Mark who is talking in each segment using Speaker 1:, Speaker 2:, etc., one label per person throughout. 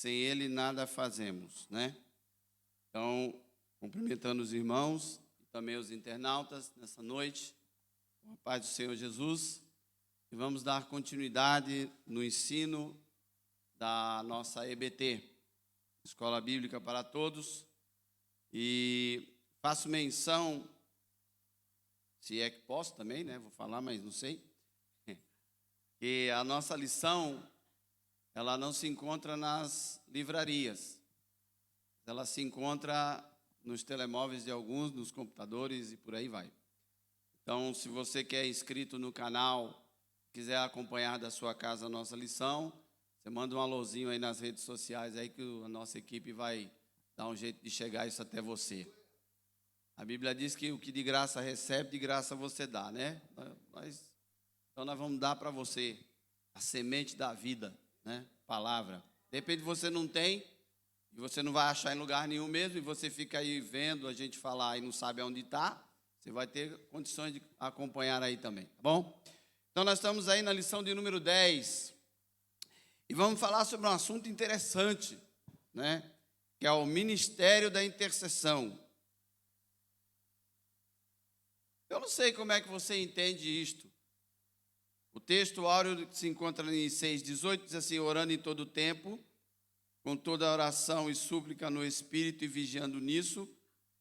Speaker 1: sem ele nada fazemos, né? Então, cumprimentando os irmãos e também os internautas nessa noite, com a paz do Senhor Jesus, e vamos dar continuidade no ensino da nossa EBT, Escola Bíblica para Todos, e faço menção, se é que posso também, né? Vou falar, mas não sei, que a nossa lição, ela não se encontra nas livrarias, ela se encontra nos telemóveis de alguns, nos computadores e por aí vai. Então, se você que é inscrito no canal, quiser acompanhar da sua casa a nossa lição, você manda um alôzinho aí nas redes sociais aí que a nossa equipe vai dar um jeito de chegar isso até você. A Bíblia diz que o que de graça recebe, de graça você dá, né? Então nós vamos dar para você a semente da vida, né? Palavra. De repente você não tem, e você não vai achar em lugar nenhum mesmo, e você fica aí vendo a gente falar e não sabe onde está, você vai ter condições de acompanhar aí também, tá bom? Então nós estamos aí na lição de número 10, e vamos falar sobre um assunto interessante, né? Que é o ministério da intercessão. Eu não sei como é que você entende isto. O texto áureo que se encontra em 6,18 diz assim: orando em todo o tempo, com toda oração e súplica no Espírito e vigiando nisso,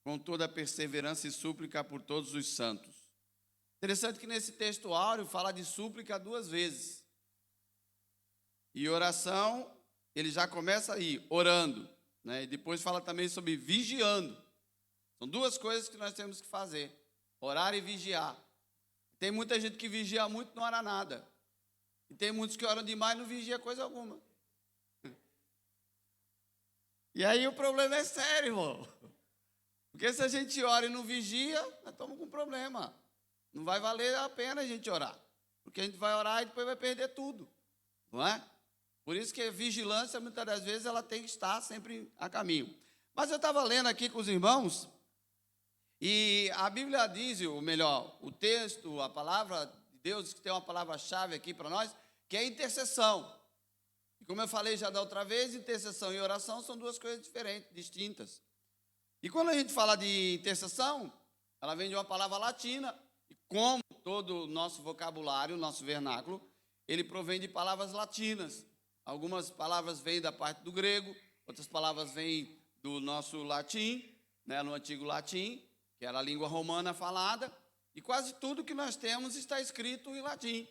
Speaker 1: com toda perseverança e súplica por todos os santos. Interessante que nesse texto áureo fala de súplica 2 vezes. E oração, ele já começa aí, orando, né? E depois fala também sobre vigiando. São 2 coisas que nós temos que fazer: orar e vigiar. Tem muita gente que vigia muito e não ora nada. E tem muitos que oram demais e não vigia coisa alguma. E aí o problema é sério, irmão. Porque se a gente ora e não vigia, nós estamos com problema. Não vai valer a pena a gente orar. Porque a gente vai orar e depois vai perder tudo. Não é? Por isso que a vigilância, muitas das vezes, ela tem que estar sempre a caminho. Mas eu estava lendo aqui com os irmãos, e a Bíblia diz, ou melhor, o texto, a palavra de Deus, que tem uma palavra-chave aqui para nós, que é intercessão. E como eu falei já da outra vez, intercessão e oração são 2 coisas diferentes, distintas. E quando a gente fala de intercessão, ela vem de uma palavra latina, e como todo o nosso vocabulário, o nosso vernáculo, ele provém de palavras latinas. Algumas palavras vêm da parte do grego, outras palavras vêm do nosso latim, né, no antigo latim, que era a língua romana falada, e quase tudo que nós temos está escrito em latim.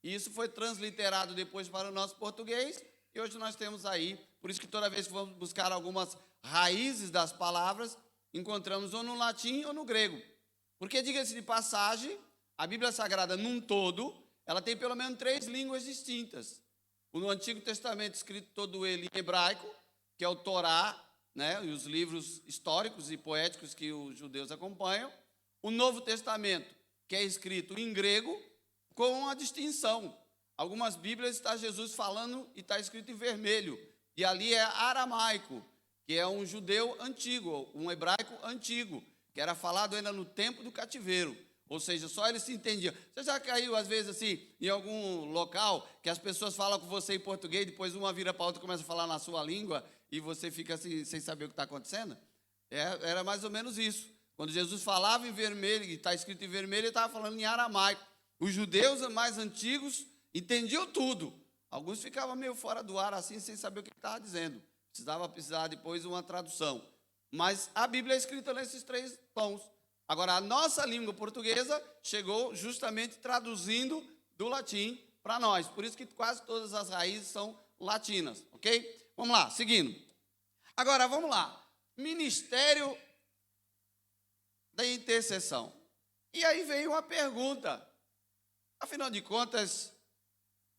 Speaker 1: E isso foi transliterado depois para o nosso português, e hoje nós temos aí, por isso que toda vez que vamos buscar algumas raízes das palavras, encontramos ou no latim ou no grego. Porque, diga-se de passagem, a Bíblia Sagrada, num todo, ela tem pelo menos 3 línguas distintas. O Antigo Testamento, escrito todo ele em hebraico, que é o Torá, né, e os livros históricos e poéticos que os judeus acompanham. O Novo Testamento, que é escrito em grego, com uma distinção. Algumas Bíblias está Jesus falando e está escrito em vermelho, e ali é aramaico, que é um judeu antigo, um hebraico antigo, que era falado ainda no tempo do cativeiro. Ou seja, só eles se entendiam. Você já caiu, às vezes, assim, em algum local que as pessoas falam com você em português, depois uma vira para a outra e começa a falar na sua língua, e você fica assim, sem saber o que está acontecendo? Era mais ou menos isso. Quando Jesus falava em vermelho, e está escrito em vermelho, ele estava falando em aramaico. Os judeus mais antigos entendiam tudo. Alguns ficavam meio fora do ar, assim, sem saber o que estava dizendo. Precisar depois uma tradução. Mas a Bíblia é escrita nesses 3 tons. Agora, a nossa língua portuguesa chegou justamente traduzindo do latim para nós. Por isso que quase todas as raízes são latinas, ok? Vamos lá, seguindo. Agora, vamos lá. Ministério da intercessão. E aí veio uma pergunta. Afinal de contas,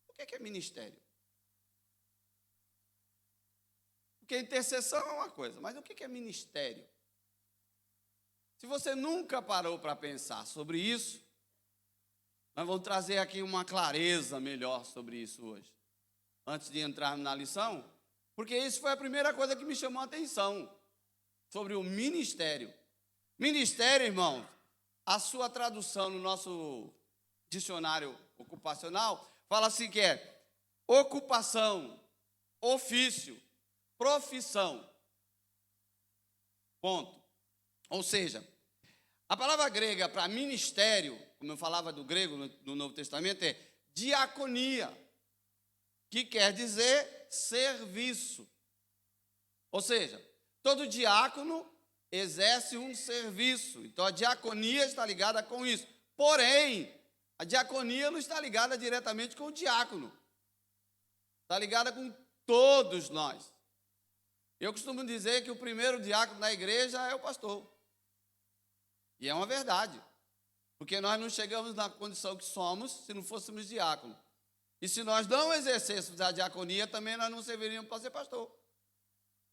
Speaker 1: o que é ministério? Porque intercessão é uma coisa, mas o que é ministério? Se você nunca parou para pensar sobre isso, nós vamos trazer aqui uma clareza melhor sobre isso hoje, antes de entrarmos na lição, porque isso foi a primeira coisa que me chamou a atenção, sobre o ministério. Ministério, irmão, a sua tradução no nosso dicionário ocupacional, fala assim que é ocupação, ofício, profissão. Ponto. Ou seja, a palavra grega para ministério, como eu falava do grego no Novo Testamento, é diaconia, que quer dizer serviço. Ou seja, todo diácono exerce um serviço. Então, a diaconia está ligada com isso. Porém, a diaconia não está ligada diretamente com o diácono. Está ligada com todos nós. Eu costumo dizer que o primeiro diácono da igreja é o pastor. E é uma verdade. Porque nós não chegamos na condição que somos se não fôssemos diácono. E se nós não exercêssemos a diaconia, também nós não serviríamos para ser pastor.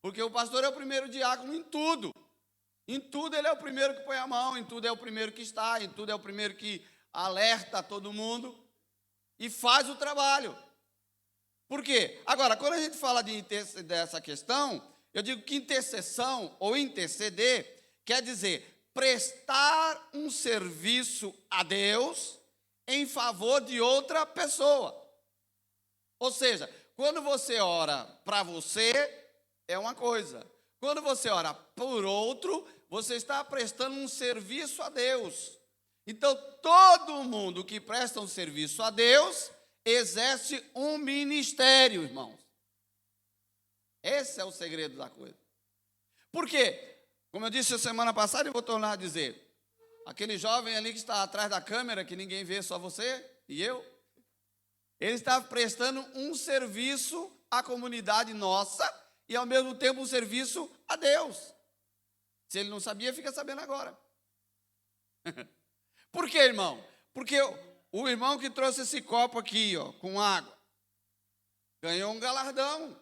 Speaker 1: Porque o pastor é o primeiro diácono em tudo. Em tudo ele é o primeiro que põe a mão, em tudo é o primeiro que está, em tudo é o primeiro que alerta todo mundo e faz o trabalho. Por quê? Agora, quando a gente fala dessa questão, eu digo que intercessão ou interceder quer dizer prestar um serviço a Deus em favor de outra pessoa. Ou seja, quando você ora para você, é uma coisa. Quando você ora por outro, você está prestando um serviço a Deus. Então, todo mundo que presta um serviço a Deus, exerce um ministério, irmãos. Esse é o segredo da coisa. Por quê? Como eu disse a semana passada, e vou tornar a dizer, aquele jovem ali que está atrás da câmera, que ninguém vê, só você e eu, ele está prestando um serviço à comunidade nossa e, ao mesmo tempo, um serviço a Deus. Se ele não sabia, fica sabendo agora. Por quê, irmão? Porque o irmão que trouxe esse copo aqui, ó, com água, ganhou um galardão.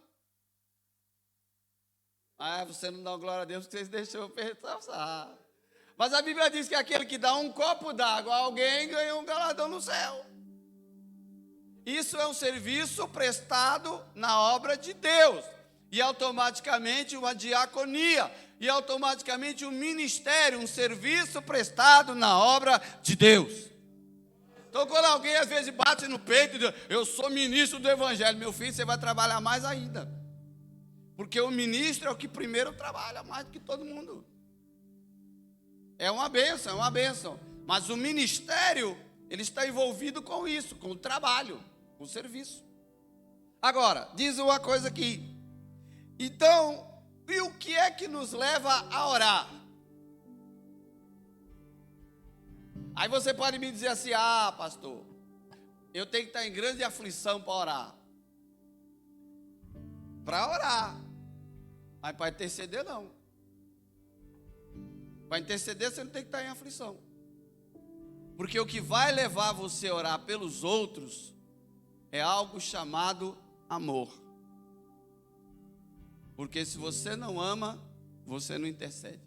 Speaker 1: Ah, você não dá glória a Deus porque você deixou eu pensar. Mas a Bíblia diz que aquele que dá um copo d'água a alguém ganhou um galardão no céu. Isso é um serviço prestado na obra de Deus. E automaticamente uma diaconia. E automaticamente um ministério, um serviço prestado na obra de Deus. Então, quando alguém às vezes bate no peito e diz, eu sou ministro do Evangelho, meu filho, você vai trabalhar mais ainda. Porque o ministro é o que primeiro trabalha mais do que todo mundo. É uma bênção, é uma bênção. Mas o ministério, ele está envolvido com isso, com o trabalho, com o serviço. Agora, diz uma coisa aqui. Então, e o que é que nos leva a orar? Aí você pode me dizer assim, ah, pastor, eu tenho que estar em grande aflição para orar. Para orar. Mas para interceder, não. Para interceder, você não tem que estar em aflição. Porque o que vai levar você a orar pelos outros é algo chamado amor. Porque se você não ama, você não intercede.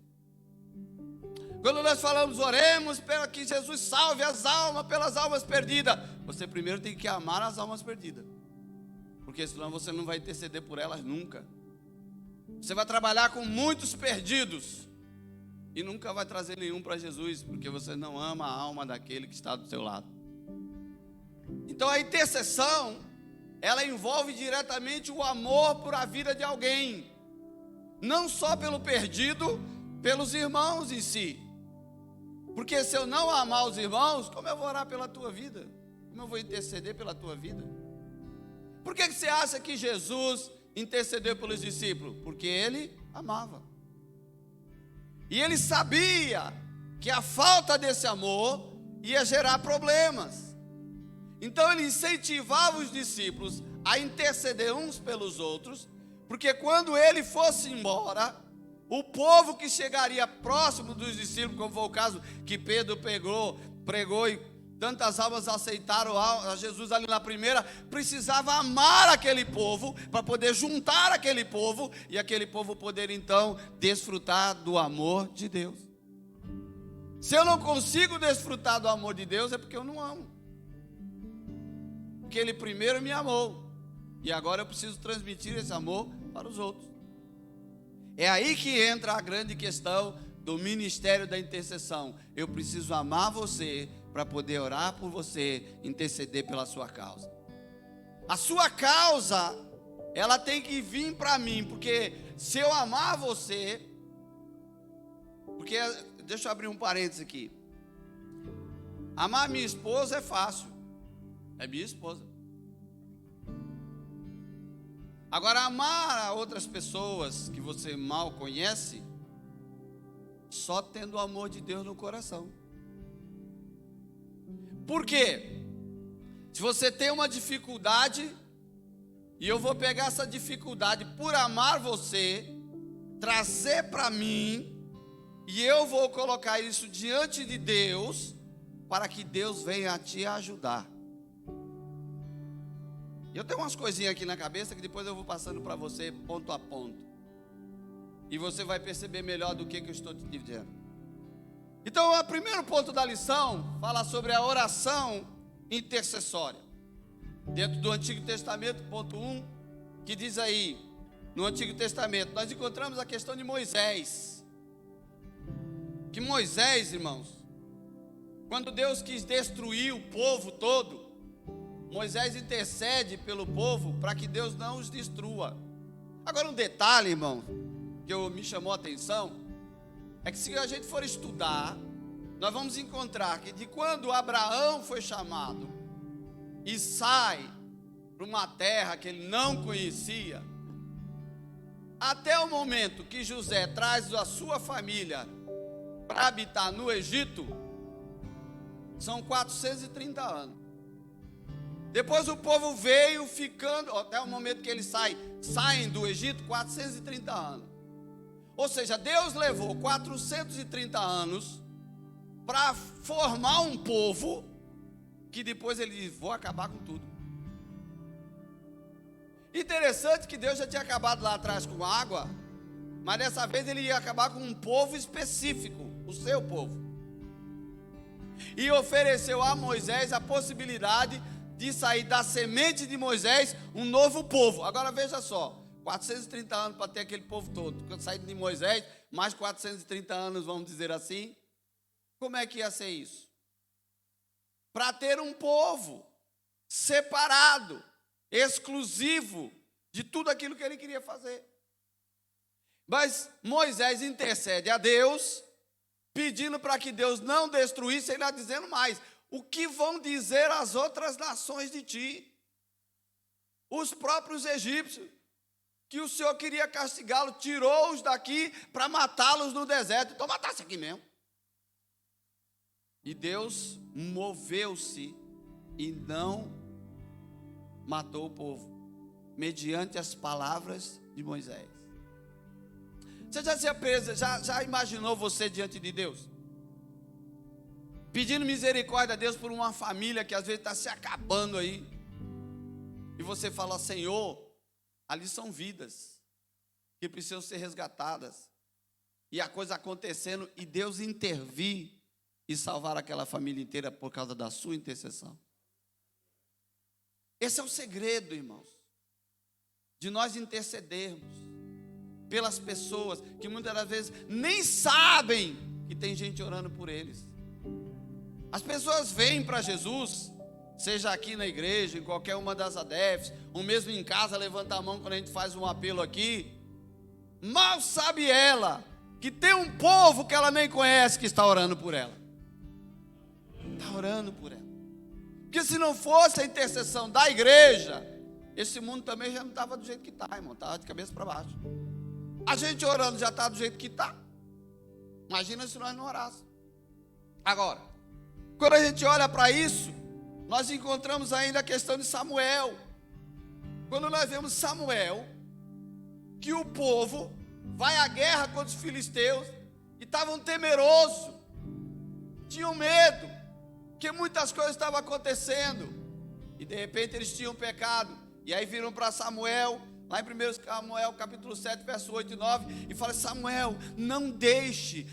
Speaker 1: Quando nós falamos, oremos para que Jesus salve as almas pelas almas perdidas, você primeiro tem que amar as almas perdidas. Porque senão você não vai interceder por elas nunca. Você vai trabalhar com muitos perdidos e nunca vai trazer nenhum para Jesus, porque você não ama a alma daquele que está do seu lado. Então a intercessão, ela envolve diretamente o amor por a vida de alguém. Não só pelo perdido, pelos irmãos em si. Porque se eu não amar os irmãos, como eu vou orar pela tua vida? Como eu vou interceder pela tua vida? Por que você acha que Jesus intercedeu pelos discípulos? Porque ele amava. E ele sabia que a falta desse amor ia gerar problemas. Então ele incentivava os discípulos a interceder uns pelos outros, porque quando ele fosse embora, o povo que chegaria próximo dos discípulos, como foi o caso que Pedro pregou e tantas almas aceitaram a Jesus ali na primeira, precisava amar aquele povo para poder juntar aquele povo e aquele povo poder então desfrutar do amor de Deus. Se eu não consigo desfrutar do amor de Deus, é porque eu não amo. Porque ele primeiro me amou e agora eu preciso transmitir esse amor para os outros. É aí que entra a grande questão do ministério da intercessão. Eu preciso amar você para poder orar por você, interceder pela sua causa. A sua causa ela tem que vir para mim, porque se eu amar você, porque, deixa eu abrir um parênteses aqui, amar minha esposa é fácil, é minha esposa. Agora, amar a outras pessoas que você mal conhece, só tendo o amor de Deus no coração. Por quê? Se você tem uma dificuldade, e eu vou pegar essa dificuldade por amar você, trazer para mim, e eu vou colocar isso diante de Deus, para que Deus venha a te ajudar. Eu tenho umas coisinhas aqui na cabeça que depois eu vou passando para você ponto a ponto. E você vai perceber melhor do que eu estou te dizendo. Então, o primeiro ponto da lição fala sobre a oração intercessória. Dentro do Antigo Testamento, ponto 1, que diz aí, no Antigo Testamento, nós encontramos a questão de Moisés. Que Moisés, irmãos, quando Deus quis destruir o povo todo, Moisés intercede pelo povo para que Deus não os destrua. Agora um detalhe, irmão, que me chamou a atenção, é que se a gente for estudar, nós vamos encontrar que de quando Abraão foi chamado e sai para uma terra que ele não conhecia, até o momento que José traz a sua família para habitar no Egito, são 430 anos. Depois o povo veio ficando, até o momento que eles saem do Egito, 430 anos. Ou seja, Deus levou 430 anos para formar um povo, que depois ele diz, vou acabar com tudo. Interessante que Deus já tinha acabado lá atrás com água, mas dessa vez ele ia acabar com um povo específico, o seu povo. E ofereceu a Moisés a possibilidade de sair da semente de Moisés um novo povo. Agora veja só, 430 anos para ter aquele povo todo. Quando sair de Moisés, mais 430 anos, vamos dizer assim. Como é que ia ser isso? Para ter um povo separado, exclusivo de tudo aquilo que ele queria fazer. Mas Moisés intercede a Deus, pedindo para que Deus não destruísse, ele está dizendo mais: o que vão dizer as outras nações de ti? Os próprios egípcios, que o Senhor queria castigá-los, tirou-os daqui para matá-los no deserto. Então matasse aqui mesmo. E Deus moveu-se e não matou o povo, mediante as palavras de Moisés. Você já se presa, já imaginou você diante de Deus? Pedindo misericórdia a Deus por uma família que às vezes está se acabando aí. E você fala: Senhor, ali são vidas que precisam ser resgatadas. E a coisa acontecendo e Deus intervir e salvar aquela família inteira por causa da sua intercessão. Esse é o segredo, irmãos, de nós intercedermos pelas pessoas que muitas das vezes nem sabem que tem gente orando por eles. As pessoas vêm para Jesus, seja aqui na igreja, em qualquer uma das ADEFs, ou mesmo em casa, levanta a mão quando a gente faz um apelo aqui. Mal sabe ela que tem um povo que ela nem conhece que está orando por ela. Está orando por ela. Porque se não fosse a intercessão da igreja, esse mundo também já não estava do jeito que está, irmão. Estava de cabeça para baixo. A gente orando já está do jeito que está. Imagina se nós não orássemos. Agora, quando a gente olha para isso, nós encontramos ainda a questão de Samuel. Quando nós vemos Samuel, que o povo vai à guerra contra os filisteus, e estavam temerosos, tinham medo, que muitas coisas estavam acontecendo, e de repente eles tinham pecado, e aí viram para Samuel, lá em 1 Samuel capítulo 7, verso 8 e 9, e fala: Samuel, não deixe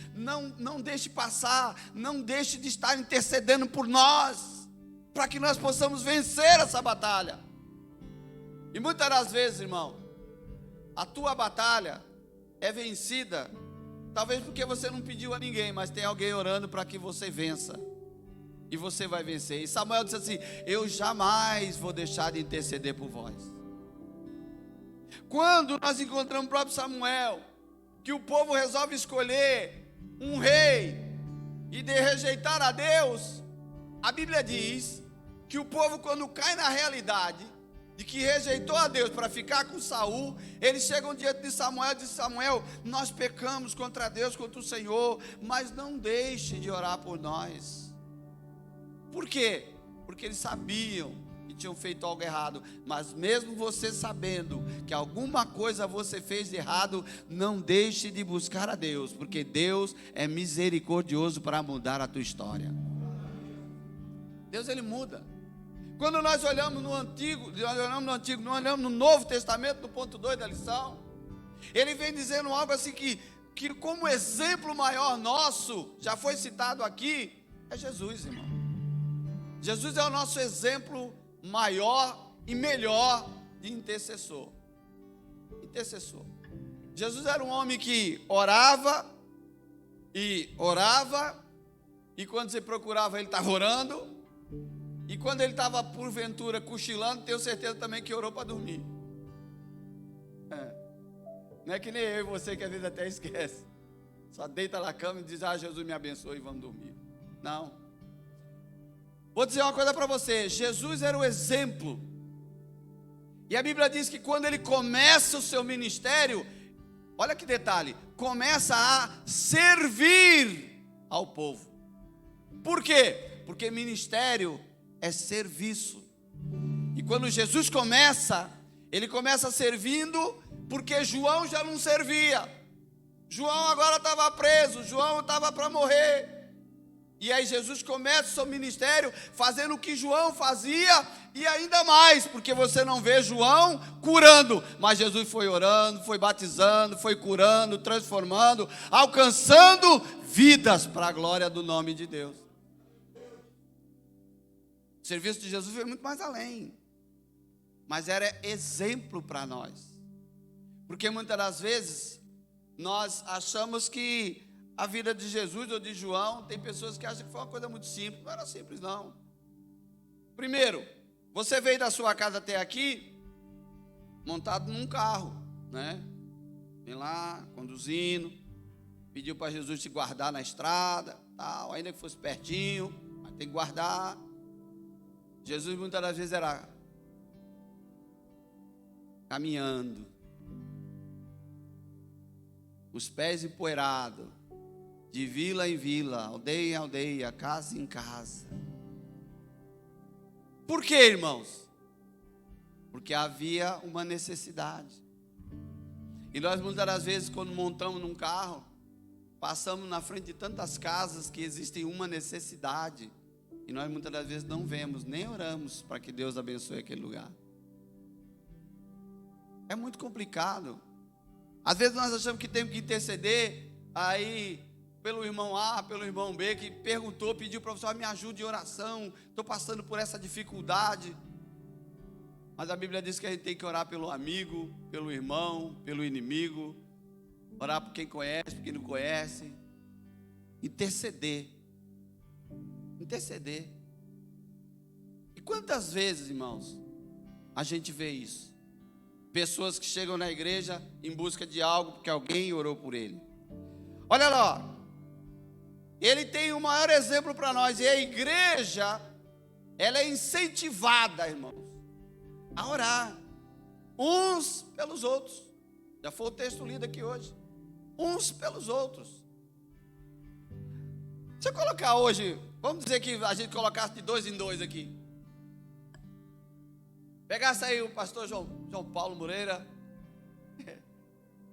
Speaker 1: passar, não deixe de estar intercedendo por nós, para que nós possamos vencer essa batalha. E muitas das vezes, irmão, a tua batalha é vencida, talvez porque você não pediu a ninguém, mas tem alguém orando para que você vença, e você vai vencer. E Samuel disse assim: eu jamais vou deixar de interceder por vós. Quando nós encontramos o próprio Samuel, que o povo resolve escolher um rei e de rejeitar a Deus, a Bíblia diz que o povo, quando cai na realidade de que rejeitou a Deus para ficar com Saul, eles chegam diante de Samuel e dizem: Samuel, nós pecamos contra Deus, contra o Senhor, mas não deixe de orar por nós. Por quê? Porque eles sabiam que tinham feito algo errado. Mas mesmo você sabendo que alguma coisa você fez de errado, não deixe de buscar a Deus, porque Deus é misericordioso para mudar a tua história. Deus, Ele muda. Quando nós olhamos no Antigo, nós olhamos no Novo Testamento, no ponto 2 da lição, Ele vem dizendo algo assim que como exemplo maior nosso, já foi citado aqui, é Jesus, irmão. Jesus é o nosso exemplo maior e melhor de intercessor. Jesus era um homem que orava, e quando você procurava, ele estava orando. E quando ele estava, porventura, cochilando, tenho certeza também que orou para dormir. Não é que nem eu e você, que às vezes até esquece. Só deita na cama e diz: Jesus me abençoe e vamos dormir. Não. Vou dizer uma coisa para você. Jesus era o exemplo. E a Bíblia diz que quando ele começa o seu ministério, olha que detalhe, começa a servir ao povo. Por quê? Porque ministério é serviço. E quando Jesus começa, ele começa servindo, porque João já não servia. João agora estava preso, João estava para morrer. E aí Jesus começa o seu ministério fazendo o que João fazia e ainda mais, porque você não vê João curando, mas Jesus foi orando, foi batizando, foi curando, transformando, alcançando vidas para a glória do nome de Deus. O serviço de Jesus foi muito mais além, mas era exemplo para nós, porque muitas das vezes nós achamos que a vida de Jesus ou de João, tem pessoas que acham que foi uma coisa muito simples. Não era simples, não. Primeiro, você veio da sua casa até aqui montado num carro, né? Vem lá, conduzindo, pediu para Jesus te guardar na estrada, tal, ainda que fosse pertinho, mas tem que guardar. Jesus muitas das vezes era caminhando, os pés empoeirados, de vila em vila, aldeia em aldeia, casa em casa. Por quê, irmãos? Porque havia uma necessidade. E nós muitas das vezes, quando montamos num carro, passamos na frente de tantas casas que existem uma necessidade, e nós muitas das vezes não vemos, nem oramos para que Deus abençoe aquele lugar. É muito complicado. Às vezes nós achamos que temos que interceder aí pelo irmão A, pelo irmão B, que perguntou, pediu: professor, me ajude em oração, estou passando por essa dificuldade. Mas a Bíblia diz que a gente tem que orar pelo amigo, pelo irmão, pelo inimigo, orar por quem conhece, por quem não conhece, interceder. E quantas vezes, irmãos, a gente vê isso? Pessoas que chegam na igreja em busca de algo porque alguém orou por ele. Olha lá, ele tem o maior exemplo para nós, e a igreja, ela é incentivada, irmãos, a orar uns pelos outros. Já foi o texto lido aqui hoje. Uns pelos outros. Se eu colocar hoje, vamos dizer que a gente colocasse de 2 em 2 aqui. Pegasse aí o pastor João Paulo Moreira.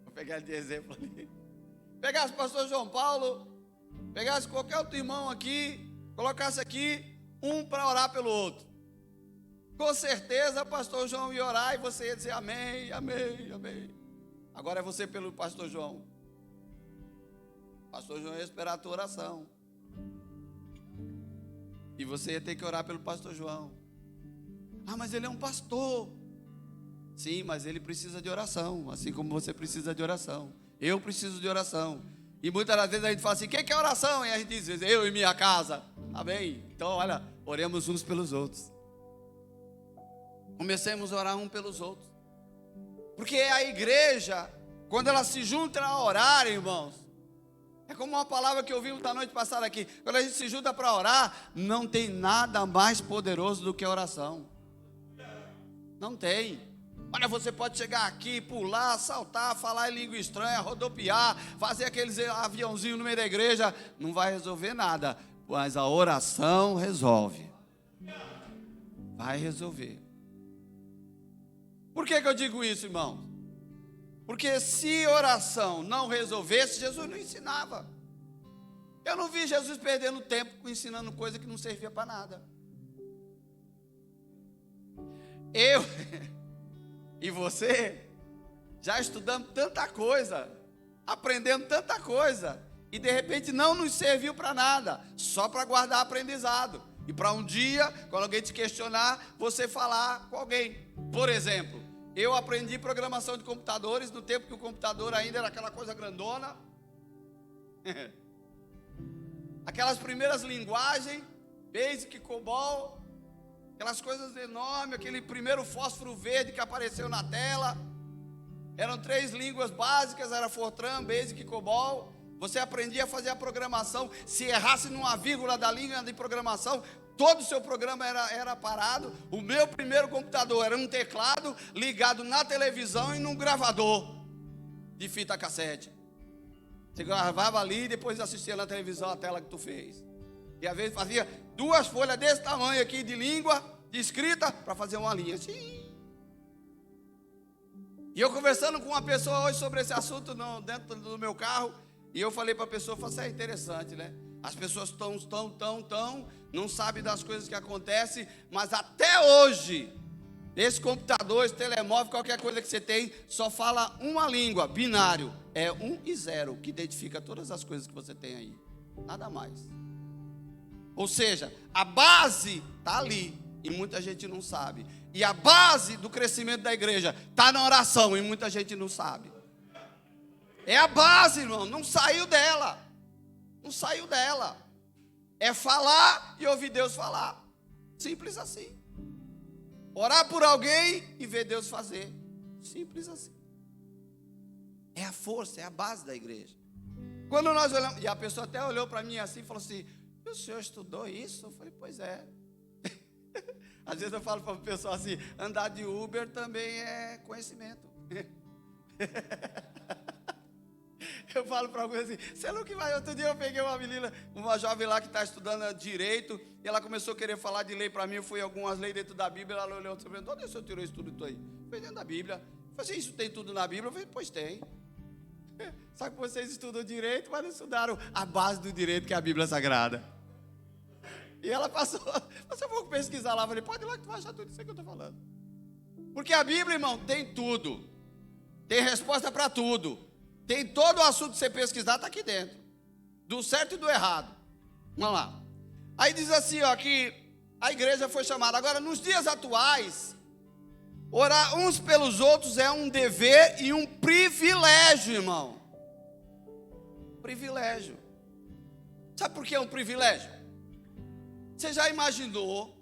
Speaker 1: Vou pegar ele de exemplo ali. Pegasse o pastor João Paulo, pegasse qualquer outro irmão aqui, colocasse aqui um para orar pelo outro. Com certeza o pastor João ia orar e você ia dizer amém, amém, amém. Agora é você pelo pastor João. O pastor João ia esperar a tua oração. E você ia ter que orar pelo pastor João. Ah, mas ele é um pastor. Sim, mas ele precisa de oração, assim como você precisa de oração. Eu preciso de oração. E muitas das vezes a gente fala assim: quem que é oração? E a gente diz: eu e minha casa. Amém? Então, olha, oremos uns pelos outros. Comecemos a orar um pelos outros. Porque a igreja, quando ela se junta a orar, irmãos, é como uma palavra que ouvimos da noite passada aqui. Quando a gente se junta para orar, não tem nada mais poderoso do que a oração. Não tem. Olha, você pode chegar aqui, pular, saltar, falar em língua estranha, rodopiar, fazer aqueles aviãozinhos no meio da igreja. Não vai resolver nada. Mas a oração resolve. Vai resolver. Por que eu digo isso, irmão? Porque se oração não resolvesse, Jesus não ensinava. Eu não vi Jesus perdendo tempo ensinando coisa que não servia para nada. Eu e você já estudamos tanta coisa, aprendendo tanta coisa, e de repente não nos serviu para nada, só para guardar aprendizado. E para um dia, quando alguém te questionar, você falar com alguém. Por exemplo, eu aprendi programação de computadores no tempo que o computador ainda era aquela coisa grandona. Aquelas primeiras linguagens, Basic, COBOL, aquelas coisas enormes, aquele primeiro fósforo verde que apareceu na tela. Eram 3 línguas básicas, era Fortran, Basic e COBOL. Você aprendia a fazer a programação. Se errasse numa vírgula da linha de programação, todo o seu programa era parado. O meu primeiro computador era um teclado ligado na televisão e num gravador de fita cassete. Você gravava ali e depois assistia na televisão a tela que tu fez. E às vezes fazia 2 folhas desse tamanho aqui de língua, de escrita, para fazer uma linha. Sim. E eu conversando com uma pessoa hoje sobre esse assunto dentro do meu carro, e eu falei para a pessoa, é interessante, né? As pessoas não sabem das coisas que acontecem, mas até hoje, esse computador, esse telemóvel, qualquer coisa que você tem, só fala uma língua, binário, é 1 e 0, que identifica todas as coisas que você tem aí, nada mais. Ou seja, a base está ali, e muita gente não sabe. E a base do crescimento da igreja está na oração, e muita gente não sabe. É a base, irmão, não saiu dela. Não saiu dela. É falar e ouvir Deus falar. Simples assim. Orar por alguém e ver Deus fazer. Simples assim. É a força, é a base da igreja. Quando nós olhamos, e a pessoa até olhou para mim assim e falou assim, o senhor estudou isso? Eu falei, pois é. Às vezes eu falo para a pessoa assim, andar de Uber também é conhecimento. Eu falo para alguém assim, você não que vai. Outro dia eu peguei uma menina, uma jovem lá que está estudando direito, e ela começou a querer falar de lei para mim. Eu fui algumas leis dentro da Bíblia, ela olhou e falou, onde o senhor tirou isso tudo aí? Foi dentro da Bíblia. Eu falei, isso tem tudo na Bíblia? Eu falei, pois tem. Só que vocês estudam direito, mas não estudaram a base do direito, que é a Bíblia Sagrada. E ela passou, você for pesquisar lá, eu falei, pode ir lá que tu vai achar tudo isso que eu estou falando. Porque a Bíblia, irmão, tem tudo. Tem resposta para tudo. Tem todo o assunto que você pesquisar, está aqui dentro. Do certo e do errado. Vamos lá. Aí diz assim, ó, que a igreja foi chamada. Agora, nos dias atuais, orar uns pelos outros é um dever e um privilégio, irmão. Privilégio. Sabe por que é um privilégio? Você já imaginou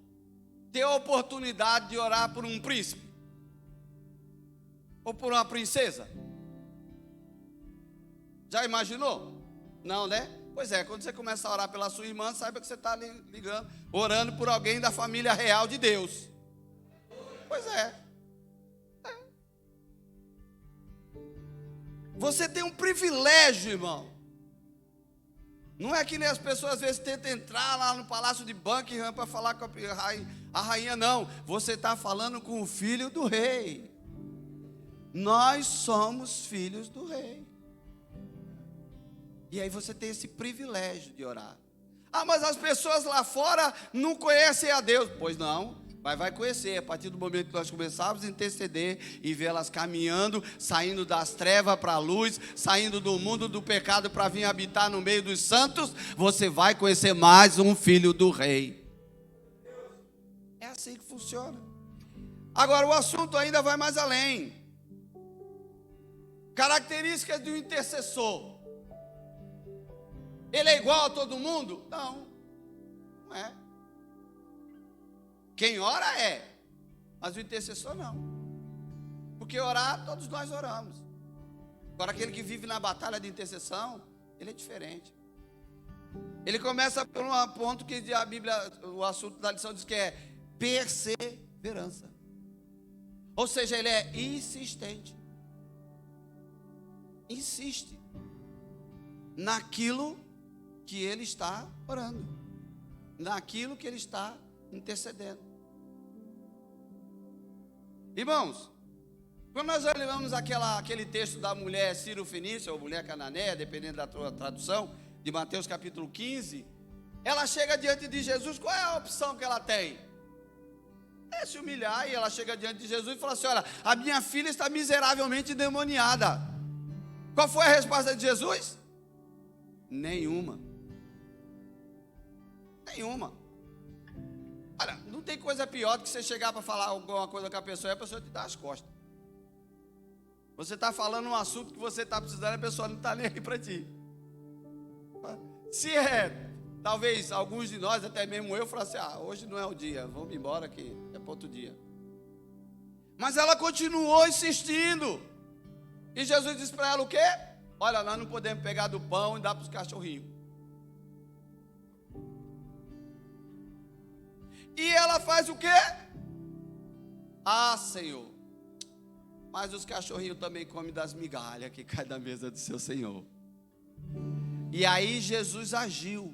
Speaker 1: ter a oportunidade de orar por um príncipe? Ou por uma princesa? Já imaginou? Não, né? Pois é, quando você começa a orar pela sua irmã, saiba que você está ligando, orando por alguém da família real de Deus. Pois é. Você tem um privilégio, irmão. Não é que nem as pessoas às vezes tentam entrar lá no palácio de Buckingham para falar com a rainha, não. Você está falando com o filho do rei. Nós somos filhos do rei. E aí você tem esse privilégio de orar. Ah, mas as pessoas lá fora não conhecem a Deus. Pois não, vai conhecer. A partir do momento que nós começarmos a interceder e vê-las caminhando, saindo das trevas para a luz, saindo do mundo do pecado para vir habitar no meio dos santos, você vai conhecer mais um filho do rei. É assim que funciona. Agora o assunto ainda vai mais além. Características de um intercessor. Ele é igual a todo mundo? Não, não é. Quem ora é, mas o intercessor não. Porque orar, todos nós oramos. Agora, aquele que vive na batalha de intercessão, ele é diferente. Ele começa por um ponto que a Bíblia, o assunto da lição diz que é perseverança. Ou seja, ele é insistente. Insiste naquilo que ele está orando, naquilo que ele está intercedendo. Irmãos, quando nós olhamos aquele texto da mulher Ciro-Fenícia, ou mulher cananeia, dependendo da tua tradução, de Mateus capítulo 15, ela chega diante de Jesus, qual é a opção que ela tem? É se humilhar, e ela chega diante de Jesus e fala assim: olha, a minha filha está miseravelmente endemoniada. Qual foi a resposta de Jesus? Nenhuma. Nenhuma. Olha, não tem coisa pior do que você chegar para falar alguma coisa com a pessoa e a pessoa te dá as costas. Você está falando um assunto que você está precisando, a pessoa não está nem aí para ti. Se talvez alguns de nós, até mesmo eu, falar assim: hoje não é o dia, vamos embora que é para outro dia. Mas ela continuou insistindo. E Jesus disse para ela o quê? Olha, nós não podemos pegar do pão e dar para os cachorrinhos. E ela faz o quê? Senhor, mas os cachorrinhos também comem das migalhas que cai da mesa do seu Senhor. E aí Jesus agiu.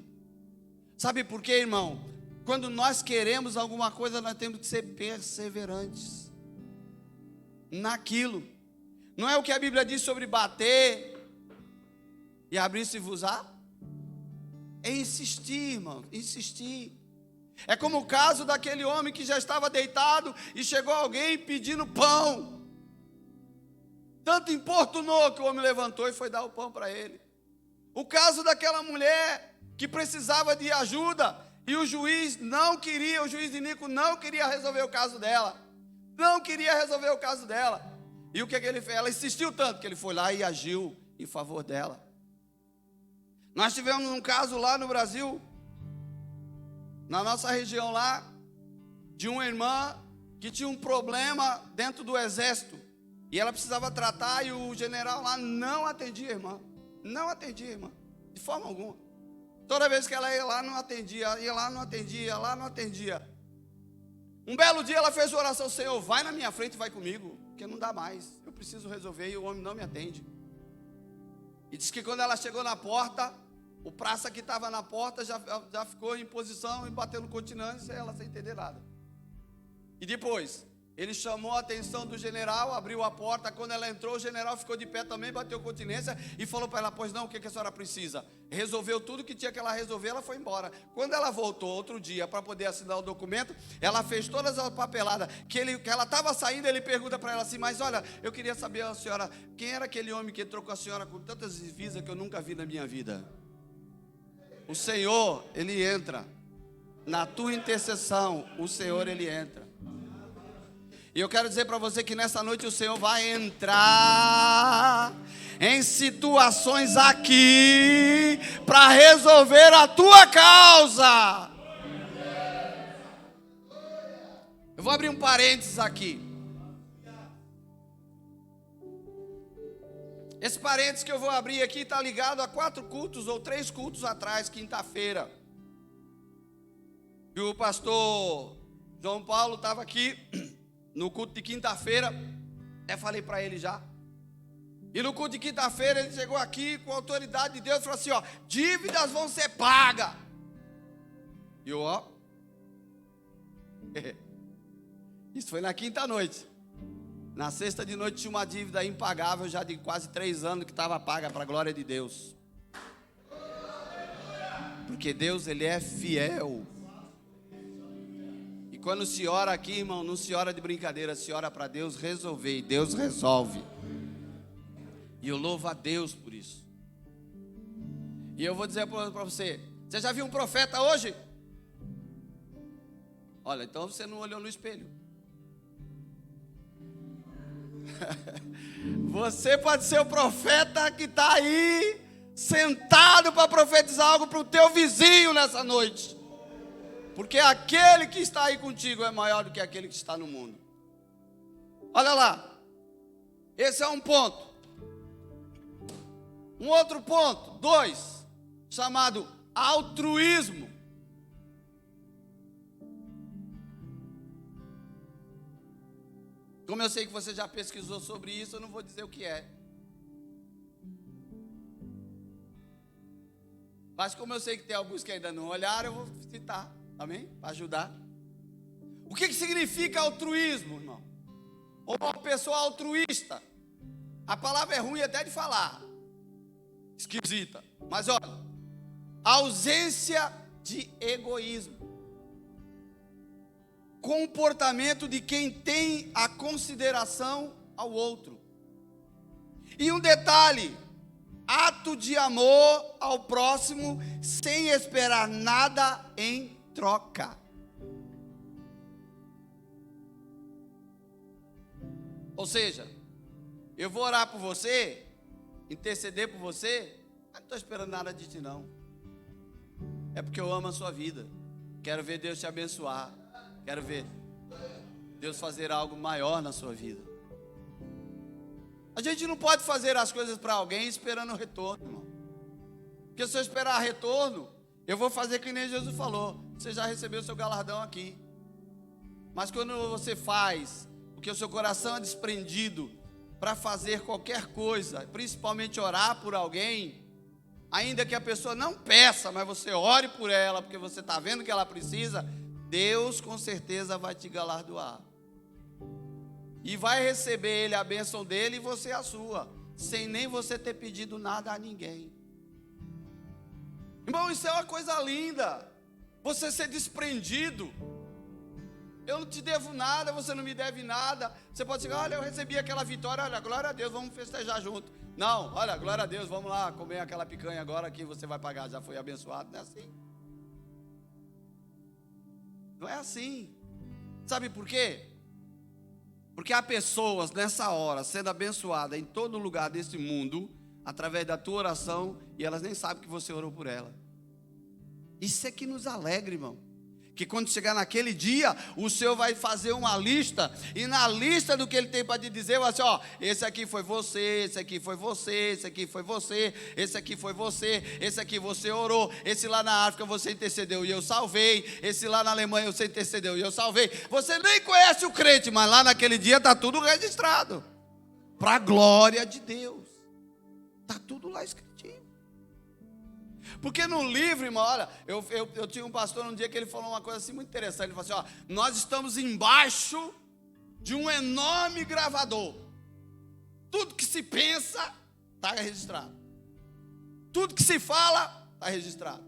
Speaker 1: Sabe por quê, irmão? Quando nós queremos alguma coisa, nós temos que ser perseverantes naquilo. Não é o que a Bíblia diz sobre bater e abrir-se-vos-á? É insistir, irmão, insistir. É como o caso daquele homem que já estava deitado e chegou alguém pedindo pão. Tanto importunou que o homem levantou e foi dar o pão para ele. O caso daquela mulher que precisava de ajuda e o juiz Inico não queria resolver o caso dela. Não queria resolver o caso dela. E o que ele fez? Ela insistiu tanto que ele foi lá e agiu em favor dela. Nós tivemos um caso lá no Brasil, na nossa região lá, de uma irmã que tinha um problema dentro do exército. E ela precisava tratar e o general lá não atendia a irmã. Não atendia a irmã, de forma alguma. Toda vez que ela ia lá, não atendia, ia lá, não atendia, ia lá, não atendia. Um belo dia ela fez uma oração: Senhor, vai na minha frente e vai comigo, porque não dá mais, eu preciso resolver e o homem não me atende. E disse que quando ela chegou na porta, o praça que estava na porta já ficou em posição e batendo continência, ela sem entender nada. E depois, ele chamou a atenção do general, abriu a porta. Quando ela entrou, o general ficou de pé também, bateu continência e falou para ela: pois não, o que a senhora precisa? Resolveu tudo que tinha que ela resolver, ela foi embora. Quando ela voltou outro dia para poder assinar o documento, ela fez todas as papeladas. Que ela estava saindo, ele pergunta para ela assim: mas olha, eu queria saber, a senhora, quem era aquele homem que entrou com a senhora com tantas divisas que eu nunca vi na minha vida? O Senhor, Ele entra. Na tua intercessão, o Senhor, Ele entra. E eu quero dizer para você que nessa noite o Senhor vai entrar em situações aqui para resolver a tua causa. Eu vou abrir um parênteses aqui. Esse parênteses que eu vou abrir aqui está ligado a 4 cultos ou 3 cultos atrás, quinta-feira. E o pastor João Paulo estava aqui no culto de quinta-feira, até falei para ele já. E no culto de quinta-feira ele chegou aqui com a autoridade de Deus e falou assim: ó, dívidas vão ser pagas. E eu, ó, isso foi na quinta noite. Na sexta de noite tinha uma dívida impagável já de quase 3 anos que estava paga para a glória de Deus. Porque Deus, Ele é fiel. E quando se ora aqui, irmão, não se ora de brincadeira, se ora para Deus resolver, e Deus resolve. E eu louvo a Deus por isso. E eu vou dizer para você: você já viu um profeta hoje? Olha, então você não olhou no espelho. Você pode ser o profeta que está aí, sentado para profetizar algo para o teu vizinho nessa noite. Porque aquele que está aí contigo é maior do que aquele que está no mundo. Olha lá. Esse é um ponto. Um outro ponto, 2, chamado altruísmo. Como eu sei que você já pesquisou sobre isso, eu não vou dizer o que é. Mas como eu sei que tem alguns que ainda não olharam, eu vou citar, amém? Para ajudar. O que significa altruísmo, irmão? Ou uma pessoa altruísta? A palavra é ruim até de falar. Esquisita. Mas olha, ausência de egoísmo. Comportamento de quem tem a consideração ao outro. E um detalhe, ato de amor ao próximo sem esperar nada em troca. Ou seja, eu vou orar por você, interceder por você, mas não estou esperando nada de ti não. É porque eu amo a sua vida. Quero ver Deus te abençoar. Quero ver Deus fazer algo maior na sua vida. A gente não pode fazer as coisas para alguém esperando retorno, irmão. Porque se eu esperar retorno, eu vou fazer que nem Jesus falou. Você já recebeu o seu galardão aqui. Mas quando você faz, porque o seu coração é desprendido para fazer qualquer coisa, principalmente orar por alguém, ainda que a pessoa não peça, mas você ore por ela, porque você está vendo que ela precisa, Deus com certeza vai te galardoar. E vai receber Ele a bênção dele e você a sua, sem nem você ter pedido nada a ninguém. Irmão, isso é uma coisa linda, você ser desprendido. Eu não te devo nada, você não me deve nada. Você pode chegar, olha, eu recebi aquela vitória, olha, glória a Deus, vamos festejar junto. Não, olha, glória a Deus, vamos lá comer aquela picanha agora que você vai pagar, já foi abençoado. Não é assim. Não é assim. Sabe por quê? Porque há pessoas nessa hora sendo abençoadas em todo lugar desse mundo, através da tua oração, e elas nem sabem que você orou por ela. Isso é que nos alegra, irmão. Que quando chegar naquele dia, o Senhor vai fazer uma lista, e na lista do que Ele tem para te dizer, vai ser, ó, esse aqui foi você, esse aqui foi você, esse aqui foi você, esse aqui foi você, esse aqui você orou, esse lá na África você intercedeu e eu salvei, esse lá na Alemanha você intercedeu e eu salvei. Você nem conhece o crente, mas lá naquele dia está tudo registrado, para a glória de Deus, está tudo lá escritinho. Porque no livro, irmão, olha, eu tinha um pastor um dia que ele falou uma coisa assim muito interessante. Ele falou assim, ó, nós estamos embaixo de um enorme gravador. Tudo que se pensa está registrado. Tudo que se fala está registrado.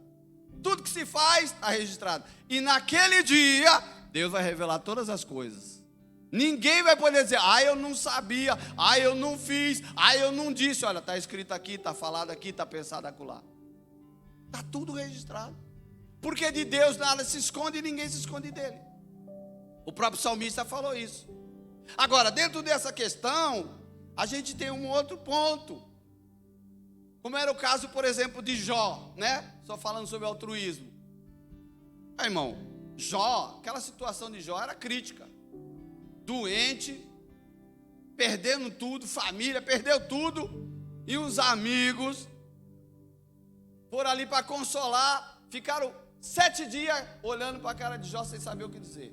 Speaker 1: Tudo que se faz está registrado. E naquele dia, Deus vai revelar todas as coisas. Ninguém vai poder dizer, eu não sabia, eu não fiz, eu não disse. Olha, está escrito aqui, está falado aqui, está pensado acolá. Está tudo registrado. Porque de Deus nada se esconde e ninguém se esconde dele. O próprio salmista falou isso. Agora, dentro dessa questão, a gente tem um outro ponto. Como era o caso, por exemplo, de Jó, né? Só falando sobre altruísmo. Irmão, Jó, aquela situação de Jó era crítica. Doente, perdendo tudo, família, perdeu tudo. E os amigos foram ali para consolar, ficaram 7 dias olhando para a cara de Jó sem saber o que dizer.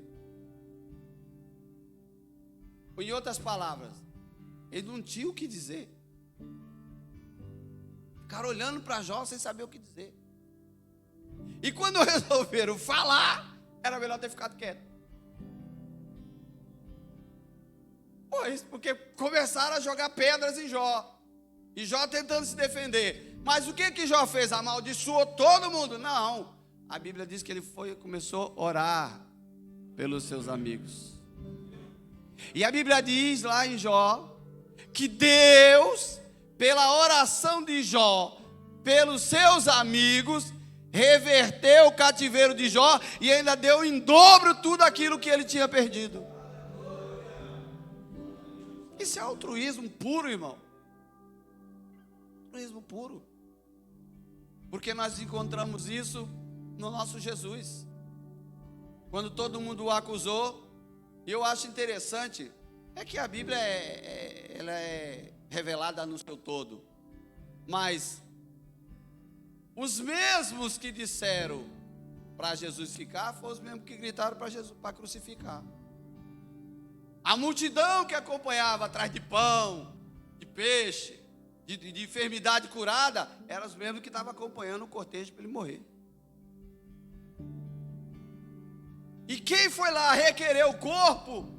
Speaker 1: Em outras palavras, ele não tinha o que dizer. Ficaram olhando para Jó sem saber o que dizer. E quando resolveram falar, era melhor ter ficado quieto. Pois, porque começaram a jogar pedras em Jó. E Jó tentando se defender. Mas o que Jó fez? Amaldiçoou todo mundo? Não. A Bíblia diz que ele começou a orar pelos seus amigos. E a Bíblia diz lá em Jó, que Deus, pela oração de Jó, pelos seus amigos, reverteu o cativeiro de Jó e ainda deu em dobro tudo aquilo que ele tinha perdido. Isso é altruísmo puro, irmão. Altruísmo puro. Porque nós encontramos isso no nosso Jesus. Quando todo mundo o acusou, e eu acho interessante, É que a Bíblia ela é revelada no seu todo. Mas os mesmos que disseram para Jesus ficar, foram os mesmos que gritaram para Jesus para crucificar. A multidão que acompanhava atrás de pão, de peixe, de enfermidade curada, eram os mesmos que estavam acompanhando o cortejo para ele morrer. E quem foi lá requerer o corpo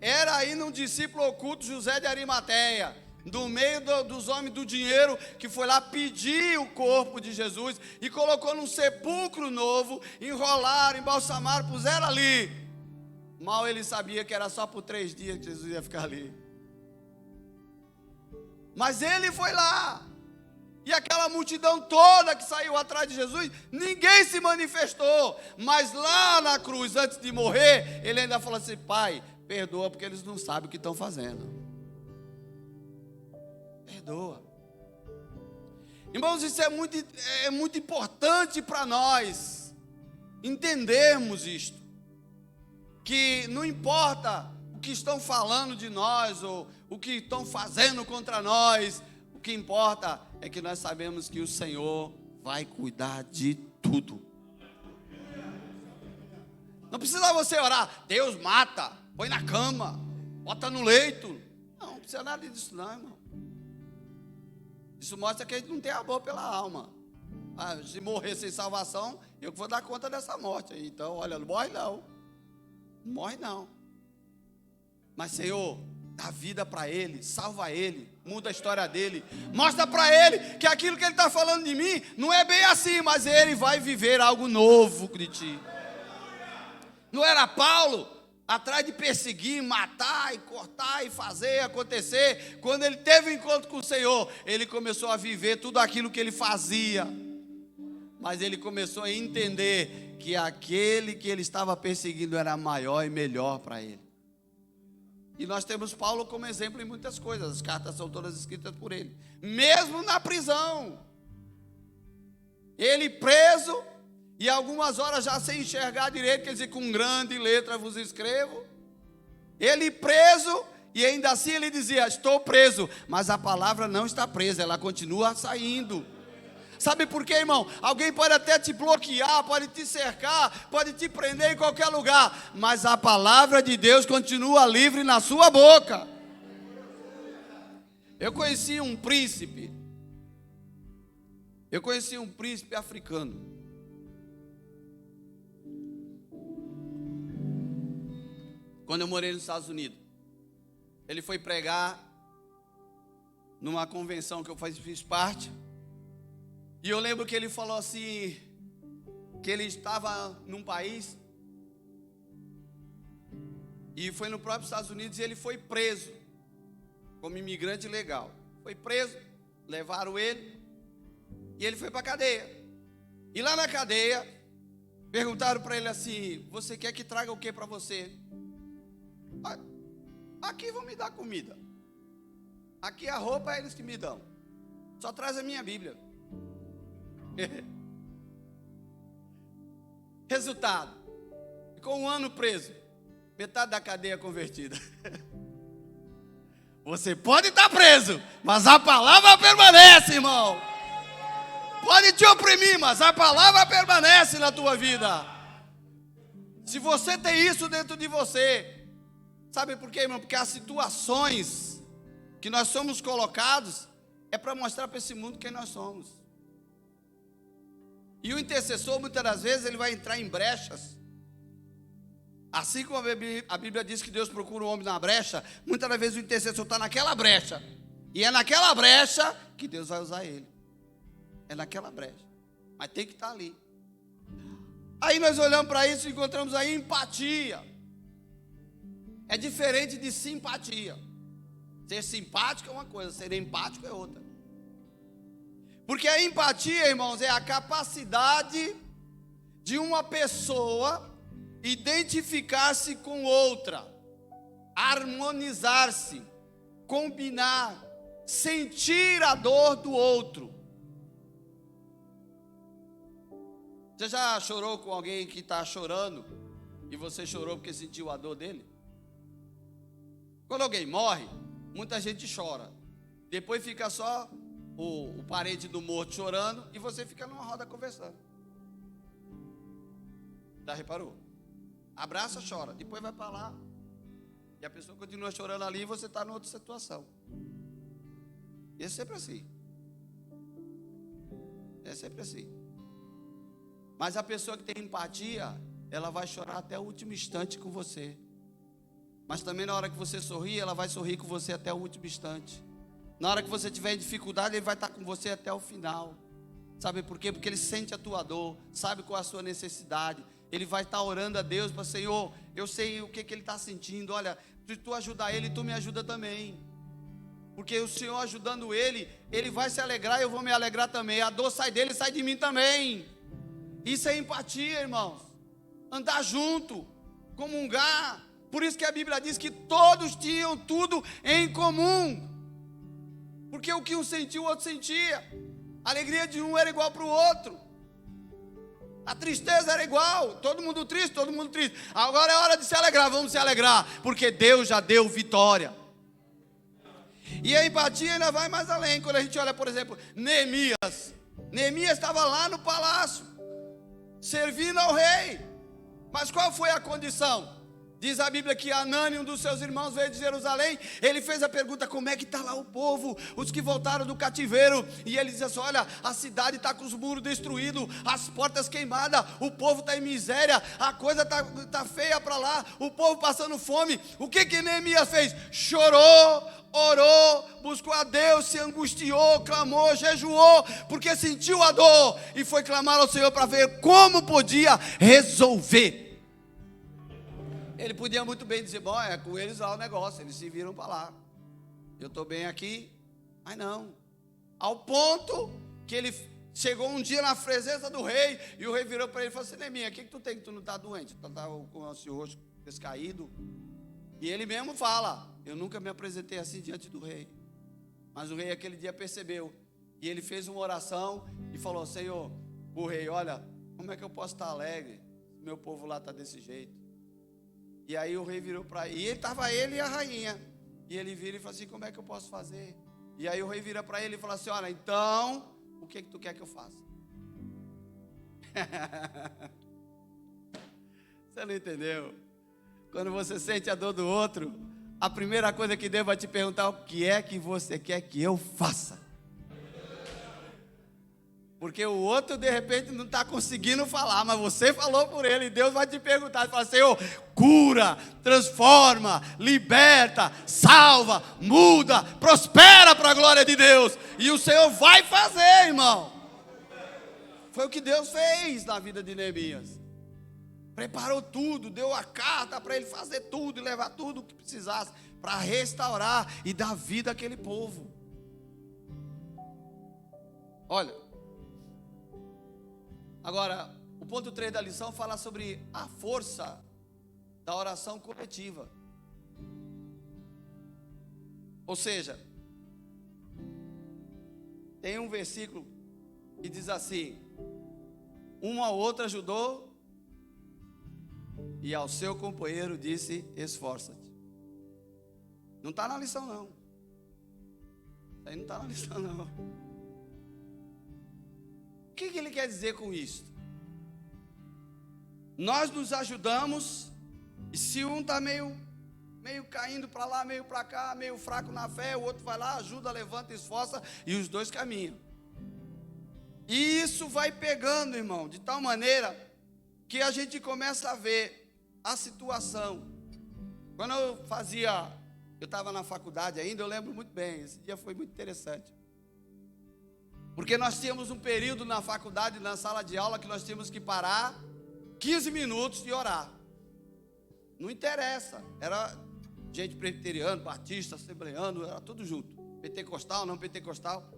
Speaker 1: era ainda um discípulo oculto, José de Arimateia, do meio dos homens do dinheiro, que foi lá pedir o corpo de Jesus e colocou num sepulcro novo, enrolaram, embalsamaram, puseram ali. Mal ele sabia que era só por 3 dias que Jesus ia ficar ali. Mas ele foi lá. E aquela multidão toda que saiu atrás de Jesus, ninguém se manifestou. Mas lá na cruz, antes de morrer, ele ainda falou assim: Pai, perdoa porque eles não sabem o que estão fazendo. Perdoa. Irmãos, isso é muito importante para nós entendermos isto. Que não importa o que estão falando de nós, ou o que estão fazendo contra nós, o que importa é que nós sabemos que o Senhor vai cuidar de tudo. Não precisa você orar, Deus mata, põe na cama, bota no leito. Não precisa nada disso não, irmão. Isso mostra que a gente não tem amor pela alma. Se morrer sem salvação, eu que vou dar conta dessa morte aí. Então, olha, não morre não. Não morre não. Mas, Senhor, dá vida para ele, salva ele, muda a história dele, mostra para ele que aquilo que ele está falando de mim não é bem assim, mas ele vai viver algo novo de ti. Não era Paulo atrás de perseguir, matar e cortar e fazer acontecer? Quando ele teve um encontro com o Senhor, ele começou a viver tudo aquilo que ele fazia, mas ele começou a entender que aquele que ele estava perseguindo era maior e melhor para ele. E nós temos Paulo como exemplo em muitas coisas. As cartas são todas escritas por ele. Mesmo na prisão. Ele preso, e algumas horas já sem enxergar direito, quer dizer, com grande letra vos escrevo. Ele preso, e ainda assim ele dizia: estou preso, mas a palavra não está presa, ela continua saindo. Sabe por quê, irmão? Alguém pode até te bloquear, pode te cercar, pode te prender em qualquer lugar, mas a palavra de Deus continua livre na sua boca. Eu conheci um príncipe africano. Quando eu morei nos Estados Unidos, ele foi pregar numa convenção que eu fiz parte. E eu lembro que ele falou assim, que ele estava num país, e foi no próprio Estados Unidos, e ele foi preso, como imigrante ilegal. Foi preso, levaram ele, e ele foi para a cadeia. E lá na cadeia, perguntaram para ele assim: você quer que traga o que para você? Aqui vão me dar comida. Aqui a roupa é eles que me dão. Só traz a minha Bíblia. Resultado: ficou 1 ano preso, metade da cadeia convertida. Você pode estar preso, mas a palavra permanece, irmão. Pode te oprimir, mas a palavra permanece na tua vida. Se você tem isso dentro de você, sabe por quê, irmão? Porque as situações que nós somos colocados é para mostrar para esse mundo quem nós somos. E o intercessor, muitas das vezes, ele vai entrar em brechas. Assim como a Bíblia diz que Deus procura um homem na brecha, muitas das vezes o intercessor está naquela brecha. E é naquela brecha que Deus vai usar ele. É naquela brecha. Mas tem que estar ali. Aí nós olhamos para isso e encontramos aí empatia. É diferente de simpatia. Ser simpático é uma coisa, ser empático é outra. Porque a empatia, irmãos, é a capacidade de uma pessoa identificar-se com outra, harmonizar-se, combinar, sentir a dor do outro. Você já chorou com alguém que está chorando e você chorou porque sentiu a dor dele? Quando alguém morre, muita gente chora. Depois fica só o parente do morto chorando e você fica numa roda conversando. Já reparou? Abraça, chora, depois vai para lá. E a pessoa continua chorando ali e você está em outra situação. É sempre assim. É sempre assim. Mas a pessoa que tem empatia, ela vai chorar até o último instante com você. Mas também na hora que você sorrir, ela vai sorrir com você até o último instante. Na hora que você tiver em dificuldade, ele vai estar com você até o final. Sabe por quê? Porque ele sente a tua dor, sabe qual é a sua necessidade. Ele vai estar orando a Deus para: Senhor, eu sei o que ele está sentindo. Olha, se tu ajudar ele, tu me ajuda também. Porque o Senhor ajudando ele, ele vai se alegrar e eu vou me alegrar também. A dor sai dele, sai de mim também. Isso é empatia, irmãos. Andar junto, comungar. Por isso que a Bíblia diz que todos tinham tudo em comum. Porque o que um sentia, o outro sentia. A alegria de um era igual para o outro. A tristeza era igual. Todo mundo triste, todo mundo triste. Agora é hora de se alegrar, vamos se alegrar. Porque Deus já deu vitória. E a empatia ainda vai mais além. Quando a gente olha, por exemplo, Neemias. Neemias estava lá no palácio, servindo ao rei. Mas qual foi a condição? Diz a Bíblia que Anani, um dos seus irmãos, veio de Jerusalém. Ele fez a pergunta: como é que está lá o povo, os que voltaram do cativeiro? E ele diz assim: olha, a cidade está com os muros destruídos, as portas queimadas, o povo está em miséria, a coisa está feia para lá, o povo passando fome. O que Neemias fez? Chorou, orou, buscou a Deus, se angustiou, clamou, jejuou, porque sentiu a dor e foi clamar ao Senhor para ver como podia resolver. Ele podia muito bem dizer: bom, é com eles lá o negócio, eles se viram para lá, eu estou bem aqui. Mas não, ao ponto que ele chegou um dia na presença do rei, e o rei virou para ele e falou assim: Neemias, o que tu tem que tu não está doente? Tu está com o rosto descaído? E ele mesmo fala: eu nunca me apresentei assim diante do rei. Mas o rei aquele dia percebeu, e ele fez uma oração e falou: Senhor, o rei, olha, como é que eu posso estar alegre se meu povo lá está desse jeito? E aí o rei virou para ele, e estava ele e a rainha. E ele vira e fala assim: como é que eu posso fazer? E aí o rei vira para ele e fala assim: olha, então, o que tu quer que eu faça? Você não entendeu? Quando você sente a dor do outro, a primeira coisa que Deus vai te perguntar: o que é que você quer que eu faça? Porque o outro de repente não está conseguindo falar, mas você falou por ele, e Deus vai te perguntar, e fala: Senhor, cura, transforma, liberta, salva, muda, prospera para a glória de Deus. E o Senhor vai fazer, irmão. Foi o que Deus fez na vida de Neemias. Preparou tudo, deu a carta para ele fazer tudo e levar tudo o que precisasse para restaurar e dar vida àquele povo. Olha, agora, o ponto 3 da lição fala sobre a força da oração coletiva. Ou seja, tem um versículo que diz assim: um ao outro ajudou e ao seu companheiro disse: esforça-te. Não está na lição não. Isso aí não está na lição não. O que ele quer dizer com isso? Nós nos ajudamos, e se um está meio caindo para lá, meio para cá, meio fraco na fé, o outro vai lá, ajuda, levanta, esforça, e os dois caminham. E isso vai pegando, irmão, de tal maneira que a gente começa a ver a situação. Quando eu estava na faculdade ainda, eu lembro muito bem, esse dia foi muito interessante. Porque nós tínhamos um período na faculdade, na sala de aula, que nós tínhamos que parar 15 minutos e orar. Não interessa, era gente presbiteriano, batista, assembleano, era tudo junto. Pentecostal, não pentecostal.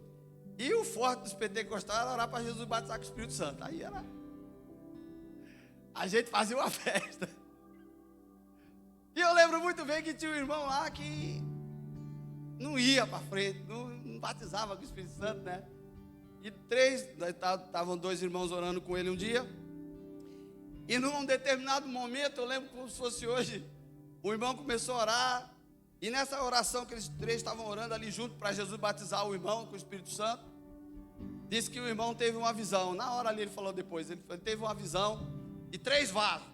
Speaker 1: E o forte dos pentecostais era orar para Jesus batizar com o Espírito Santo. Aí era... a gente fazia uma festa. E eu lembro muito bem que tinha um irmão lá que não ia para frente, não batizava com o Espírito Santo, né? E estavam dois irmãos orando com ele um dia. E num determinado momento, eu lembro como se fosse hoje, o irmão começou a orar. E nessa oração que eles três estavam orando ali junto para Jesus batizar o irmão com o Espírito Santo, disse que o irmão teve uma visão. Na hora ali ele falou depois, ele teve uma visão de 3 vasos,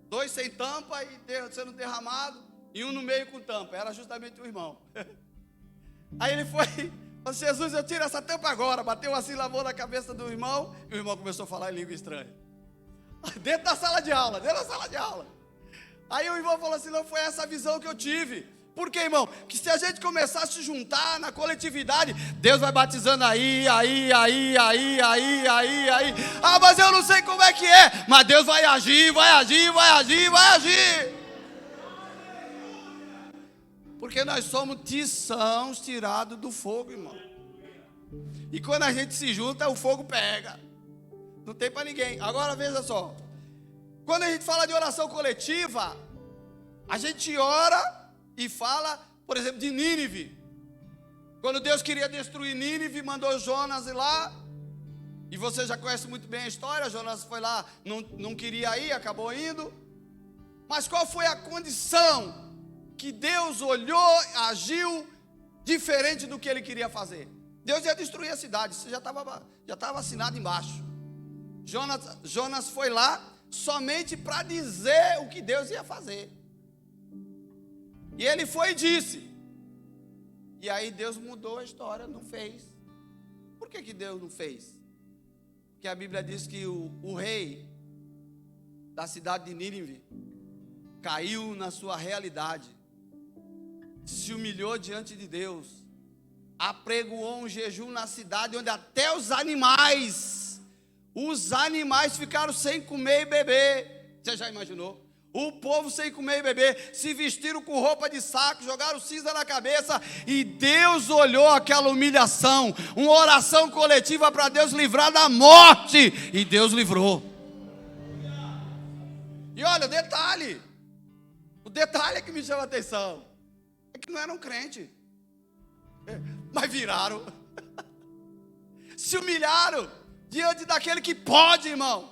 Speaker 1: 2 sem tampa e sendo derramado, e um no meio com tampa. Era justamente o irmão. Aí ele foi, falou: Jesus, eu tiro essa tampa agora. Bateu assim, lavou na cabeça do irmão, e o irmão começou a falar em língua estranha. Dentro da sala de aula, Aí o irmão falou assim: não, foi essa visão que eu tive. Por quê, irmão? Que se a gente começar a se juntar na coletividade, Deus vai batizando aí. Ah, mas eu não sei como é que é. Mas Deus vai agir. Porque nós somos tiçãos tirados do fogo, irmão. E quando a gente se junta, o fogo pega. Não tem para ninguém. Agora veja só. Quando a gente fala de oração coletiva, a gente ora e fala, por exemplo, de Nínive. Quando Deus queria destruir Nínive, mandou Jonas ir lá. E você já conhece muito bem a história. Jonas foi lá, não queria ir, acabou indo. Mas qual foi a condição que Deus olhou, agiu diferente do que ele queria fazer? Deus ia destruir a cidade, isso já estava assinado embaixo. Jonas foi lá somente para dizer o que Deus ia fazer. E ele foi e disse. E aí Deus mudou a história, não fez. Por que Deus não fez? Porque a Bíblia diz que o rei da cidade de Nínive caiu na sua realidade, se humilhou diante de Deus, apregoou um jejum na cidade, onde até os animais ficaram sem comer e beber. Você já imaginou? O povo sem comer e beber, se vestiram com roupa de saco, jogaram cinza na cabeça, e Deus olhou aquela humilhação, uma oração coletiva para Deus livrar da morte, e Deus livrou. E olha, o detalhe que me chama a atenção, é que não eram crentes, mas viraram, se humilharam, diante daquele que pode, irmão,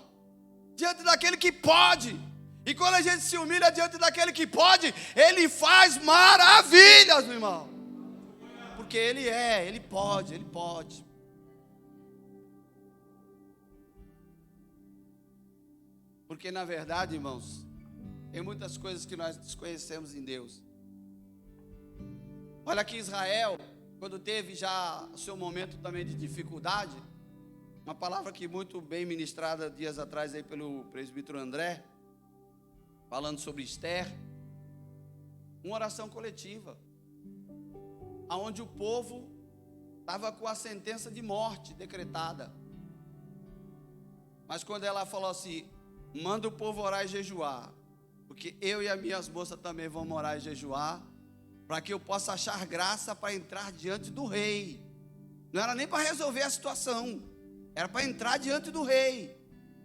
Speaker 1: diante daquele que pode. E quando a gente se humilha diante daquele que pode, ele faz maravilhas, meu irmão. Porque ele pode. Porque na verdade, irmãos, tem muitas coisas que nós desconhecemos em Deus. Olha aqui Israel, quando teve já o seu momento também de dificuldade, uma palavra que muito bem ministrada dias atrás aí pelo presbítero André, falando sobre Esther, uma oração coletiva, aonde o povo estava com a sentença de morte decretada, mas quando ela falou assim: manda o povo orar e jejuar, porque eu e as minhas moças também vamos orar e jejuar, para que eu possa achar graça para entrar diante do rei. Não era nem para resolver a situação, era para entrar diante do rei,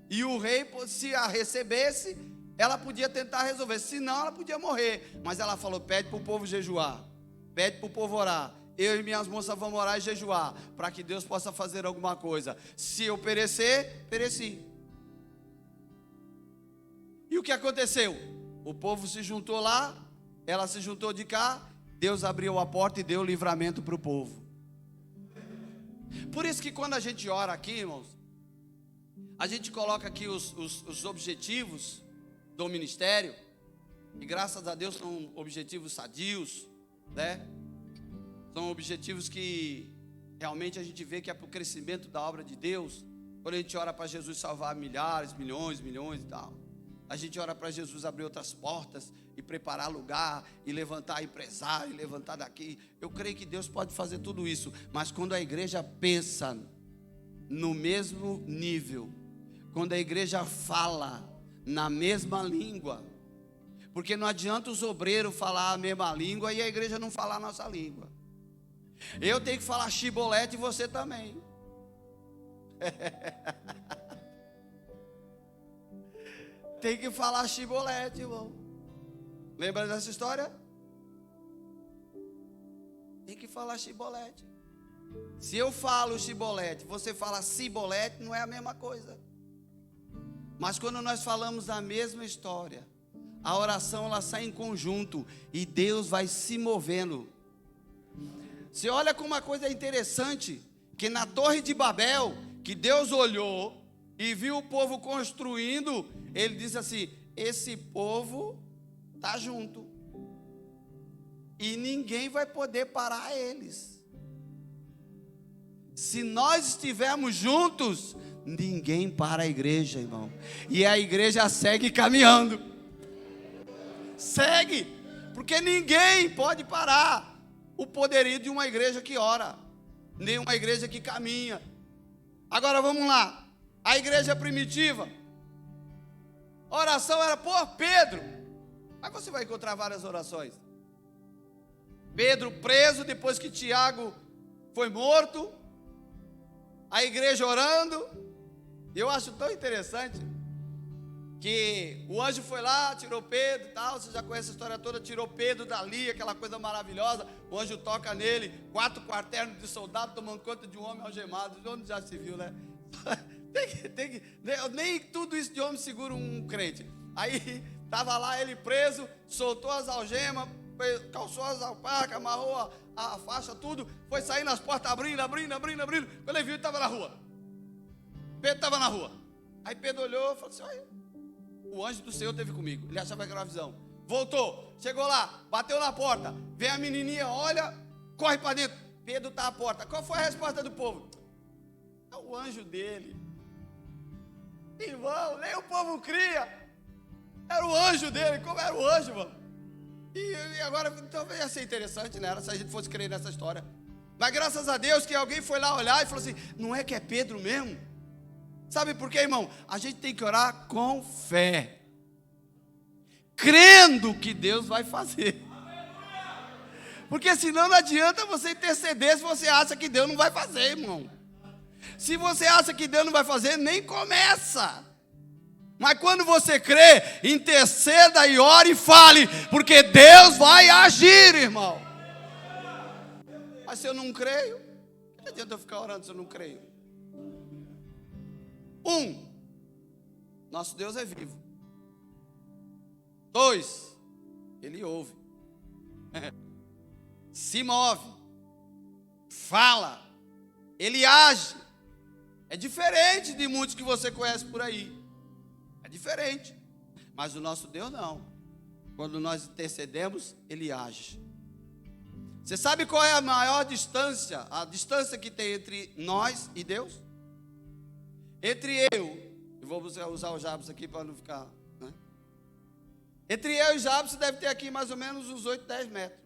Speaker 1: e o rei, se a recebesse, ela podia tentar resolver, senão ela podia morrer. Mas ela falou: pede para o povo jejuar, pede para o povo orar, eu e minhas moças vamos orar e jejuar, para que Deus possa fazer alguma coisa. Se eu perecer, pereci. E o que aconteceu? O povo se juntou lá, ela se juntou de cá, Deus abriu a porta e deu livramento para o povo. Por isso que quando a gente ora aqui, irmãos, a gente coloca aqui os objetivos do ministério, e graças a Deus são objetivos sadios, né? São objetivos que realmente a gente vê que é para o crescimento da obra de Deus. Quando a gente ora para Jesus salvar milhares, milhões e tal, a gente ora para Jesus abrir outras portas e preparar lugar e levantar empresário, e levantar daqui. Eu creio que Deus pode fazer tudo isso, mas quando a igreja pensa no mesmo nível, quando a igreja fala na mesma língua, porque não adianta os obreiros falar a mesma língua e a igreja não falar a nossa língua. Eu tenho que falar chibolete e você também. Tem que falar chibolete, irmão. Lembra dessa história? Tem que falar chibolete. Se eu falo chibolete, você fala cibolete, não é a mesma coisa. Mas quando nós falamos a mesma história, a oração ela sai em conjunto e Deus vai se movendo. Você olha como uma coisa interessante, que na Torre de Babel, que Deus olhou e viu o povo construindo, ele disse assim: esse povo está junto e ninguém vai poder parar eles. Se nós estivermos juntos, ninguém para a igreja, irmão. E a igreja segue caminhando. Segue, porque ninguém pode parar o poderio de uma igreja que ora, nem uma igreja que caminha. Agora vamos lá. A igreja primitiva, a oração era por Pedro. Aí você vai encontrar várias orações. Pedro preso depois que Tiago foi morto. A igreja orando. Eu acho tão interessante que o anjo foi lá, tirou Pedro e tal. Você já conhece a história toda. Tirou Pedro dali, aquela coisa maravilhosa. O anjo toca nele, 4 quarternos de soldado tomando conta de um homem algemado. O homem já se viu, né? Nem tudo isso de homem segura um crente. Aí estava lá ele preso, soltou as algemas, calçou as alpacas, amarrou a faixa, tudo. Foi sair nas portas, abrindo. Quando ele viu, ele estava na rua. Pedro estava na rua. Aí Pedro olhou e falou assim: olha, o anjo do Senhor esteve comigo. Ele achava que era uma visão. Voltou, chegou lá, bateu na porta. Vem a menininha, olha, corre para dentro. Pedro está à porta. Qual foi a resposta do povo? É o anjo dele. Irmão, nem o povo cria. Era o anjo dele. Como era o anjo, irmão? E agora, talvez ia ser interessante, né? Se a gente fosse crer nessa história. Mas graças a Deus que alguém foi lá olhar e falou assim: não é que é Pedro mesmo? Sabe por quê, irmão? A gente tem que orar com fé, crendo que Deus vai fazer. Porque senão não adianta você interceder se você acha que Deus não vai fazer, irmão. Se você acha que Deus não vai fazer, nem começa. Mas quando você crê, interceda e ore e fale, porque Deus vai agir, irmão. Mas se eu não creio, não adianta eu ficar orando se eu não creio. Nosso Deus é vivo. 2, Ele ouve. Se move. Fala. Ele age. É diferente de muitos que você conhece por aí. É diferente. Mas o nosso Deus não. Quando nós intercedemos, Ele age. Você sabe qual é a maior distância? A distância que tem entre nós e Deus? Entre eu vou usar o Jabs aqui para não ficar, né? Entre eu e Jabs deve ter aqui mais ou menos uns 8, 10 metros.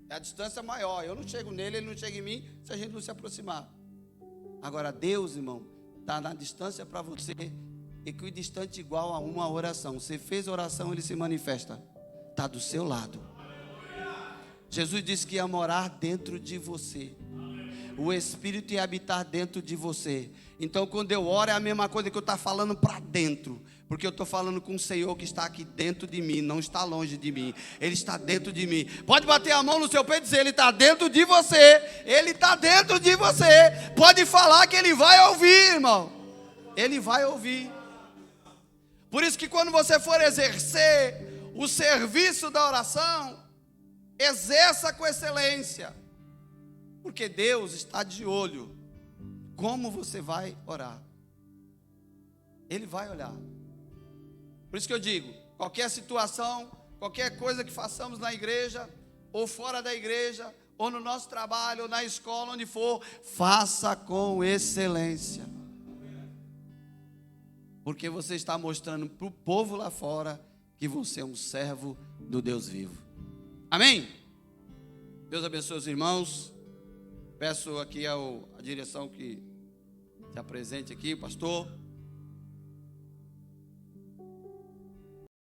Speaker 1: É a distância maior. Eu não chego nele, ele não chega em mim, se a gente não se aproximar. Agora Deus, irmão, está na distância para você, equidistante igual a uma oração. Você fez oração, Ele se manifesta. Está do seu lado. Jesus disse que ia morar dentro de você. O Espírito ia habitar dentro de você. Então quando eu oro é a mesma coisa que eu estou falando para dentro. Porque eu estou falando com o Senhor que está aqui dentro de mim, não está longe de mim. Ele está dentro de mim. Pode bater a mão no seu peito e dizer: Ele está dentro de você. Ele está dentro de você. Pode falar que Ele vai ouvir, irmão. Ele vai ouvir. Por isso que quando você for exercer o serviço da oração, exerça com excelência. Porque Deus está de olho. Como você vai orar? Ele vai olhar. Por isso que eu digo, qualquer situação, qualquer coisa que façamos na igreja, ou fora da igreja, ou no nosso trabalho, ou na escola, onde for, faça com excelência. Porque você está mostrando para o povo lá fora que você é um servo do Deus vivo. Amém? Deus abençoe os irmãos. Peço aqui a direção que se apresente aqui, pastor.